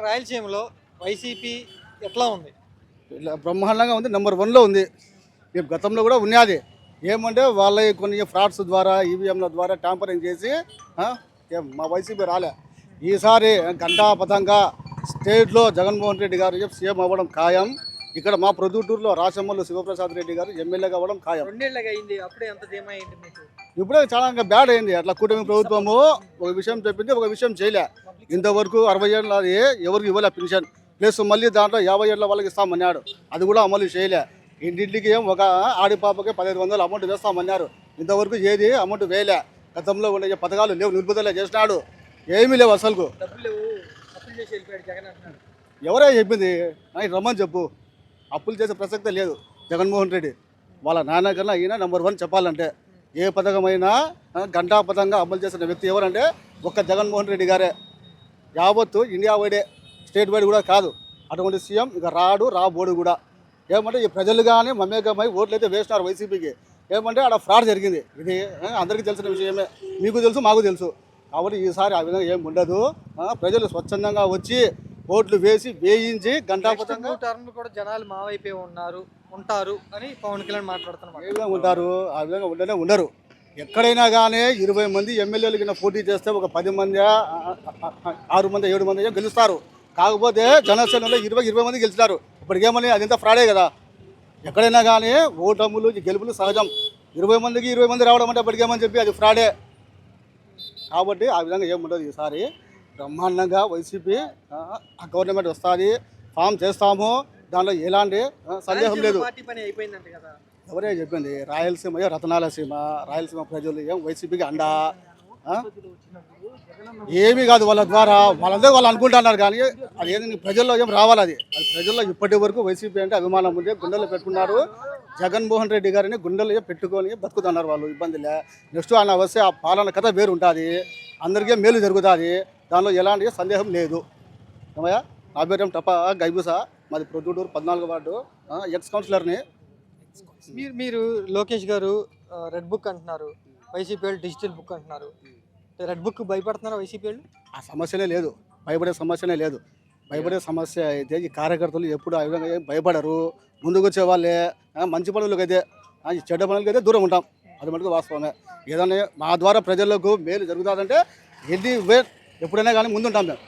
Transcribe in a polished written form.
రాయలసీమలో వైసీపీ ఎట్లా ఉంది? ఇట్లా బ్రహ్మాండంగా ఉంది. నెంబర్ 1లో ఉంది. ఈ గతంలో కూడా ఉన్నది. ఏమంటే వాళ్ళ కొన్ని ఫ్రాడ్స్ ద్వారా ఈవీఎంల ద్వారా ట్యాంపరింగ్ చేసి మా వైసీపీ రాలే. ఈసారి ఘంటాపథంగా స్టేట్లో జగన్మోహన్ రెడ్డి గారు సీఎం అవ్వడం ఖాయం. ఇక్కడ మా ప్రొద్దుటూరులో రాచమ్మల్లు శివప్రసాద్ రెడ్డి గారు ఎమ్మెల్యేగా అవ్వడం ఖాయం. 2 ఏళ్ళగా అయింది, అప్పుడే ఎంత ధీమా అయింది మీకు? ఇప్పుడే చాలా బ్యాడ్ అయింది. అట్లా కూటమి ప్రభుత్వము ఒక విషయం చెప్పింది, ఒక విషయం చేయలే. ఇంతవరకు 60 ఏళ్ళ ఎవరికి ఇవ్వలే పెన్షన్, ప్లస్ మళ్ళీ దాంట్లో 50 ఏళ్ళ వాళ్ళకి ఇస్తామన్నాడు. అది కూడా అమలు చేయలే. ఇంటింటికి ఒక ఆడిపాపకి 1500 అమౌంట్ వేస్తామన్నారు. ఇంతవరకు ఏది అమౌంట్ వేయలే. గతంలో ఉండే పథకాలు లేవు, నిలుపుదల చేసినాడు. ఏమీ లేవు అసలుకు. డబ్బులు లేవు, అప్పులు చేసి వెళ్ళిపోయాడు జగన్ అంటున్నాడు. ఎవరే చెప్పింది? రమ్మని చెప్పు. అప్పులు చేసే ప్రసక్తే లేదు. జగన్మోహన్ రెడ్డి వాళ్ళ నాన్న కన్నా ఈయన నెంబర్ 1 చెప్పాలంటే. ఏ పథకమైనా ఘంటాపథంగా అమలు చేసిన వ్యక్తి ఎవరంటే ఒక్క జగన్మోహన్ రెడ్డి గారే. యావత్తు ఇండియా వైడే, స్టేట్ వైడ్ కూడా కాదు. అటువంటి సీఎం ఇక రాబోడు కూడా. ఏమంటే ఈ ప్రజలు కానీ మమేకమై ఓట్లు అయితే వేసినారు వైసీపీకి. ఏమంటే అక్కడ ఫ్రాడ్ జరిగింది. ఇది అందరికీ తెలిసిన విషయమే, మీకు తెలుసు, మాకు తెలుసు. కాబట్టి ఈసారి ఆ విధంగా ఏం ఉండదు. ప్రజలు స్వచ్ఛందంగా వచ్చి ఓట్లు వేయించి ఘంటాపథంగా టర్మ్ కూడా జనాలు మా వైపే ఉంటారు అని పవన్ కళ్యాణ్ మాట్లాడుతున్నారు. ఏ విధంగా ఉంటారు? ఆ విధంగా ఉండనే ఉండరు. ఎక్కడైనా కానీ 20 మంది ఎమ్మెల్యేలు కింద పోటీ చేస్తే ఒక 10 మంది 6 మంది 7 మంది గెలుస్తారు. కాకపోతే జనసేనలో 20 మంది గెలిచినారు. ఇప్పటికేమని అదంతా ఫ్రాడే కదా. ఎక్కడైనా కానీ ఓటములు గెలుపులు సహజం. 20 మందికి 20 మంది రావడం అంటే ఇప్పటికేమని చెప్పి అది ఫ్రాడే. కాబట్టి ఆ విధంగా ఏముండదు. ఈసారి బ్రహ్మాండంగా వైసీపీ గవర్నమెంట్ వస్తుంది, ఫామ్ చేస్తాము. దాంట్లో ఎలాంటి సందేహం లేదు. ఎవరే చెప్పింది? రాయలసీమ రతనాల సీమ, రాయలసీమ ప్రజలు వైసీపీకి అండా ఏమీ కాదు. వాళ్ళ ద్వారా వాళ్ళందరూ వాళ్ళు అనుకుంటున్నారు, కానీ అది ఏంది ప్రజల్లో ఏం రావాలి. అది ప్రజల్లో ఇప్పటి వరకు వైసీపీ అంటే అభిమానం ఉంది. గుండెల్లో పెట్టుకున్నారు. జగన్మోహన్ రెడ్డి గారిని గుండెల్లో పెట్టుకొని బతుకుతున్నారు వాళ్ళు. ఇబ్బందిలే. నెక్స్ట్ ఆయన వస్తే ఆ పాలన కథ వేరు ఉంటుంది. అందరికీ మేలు జరుగుతుంది. దానిలో ఎలాంటి సందేహం లేదు. ఏమయ్యా? నా పేరు టప గైబుసా, మాది ప్రొద్దుటూరు 14వ వార్డు, ఎక్స్ కౌన్సిలర్ని. మీరు లోకేష్ గారు రెడ్ బుక్ అంటున్నారు, వైసీపీ వాళ్ళు డిజిటల్ బుక్ అంటున్నారు. రెడ్ బుక్ భయపడుతున్నారా వైసీపీ వాళ్ళు? ఆ సమస్యనే లేదు, భయపడే సమస్యనే లేదు. భయపడే సమస్య అయితే ఈ కార్యకర్తలు ఎప్పుడు ఆ విధంగా ఏం భయపడరు. ముందుకు వచ్చే వాళ్ళే. మంచి పనులకైతే చెడ్డ పనులకైతే దూరం ఉంటాం. అది మటుకు వాస్తవమే. ఏదైనా మా ద్వారా ప్రజలకు మేలు జరుగుతుందంటే ఎప్పుడైనా కానీ ముందుంటాం మేము.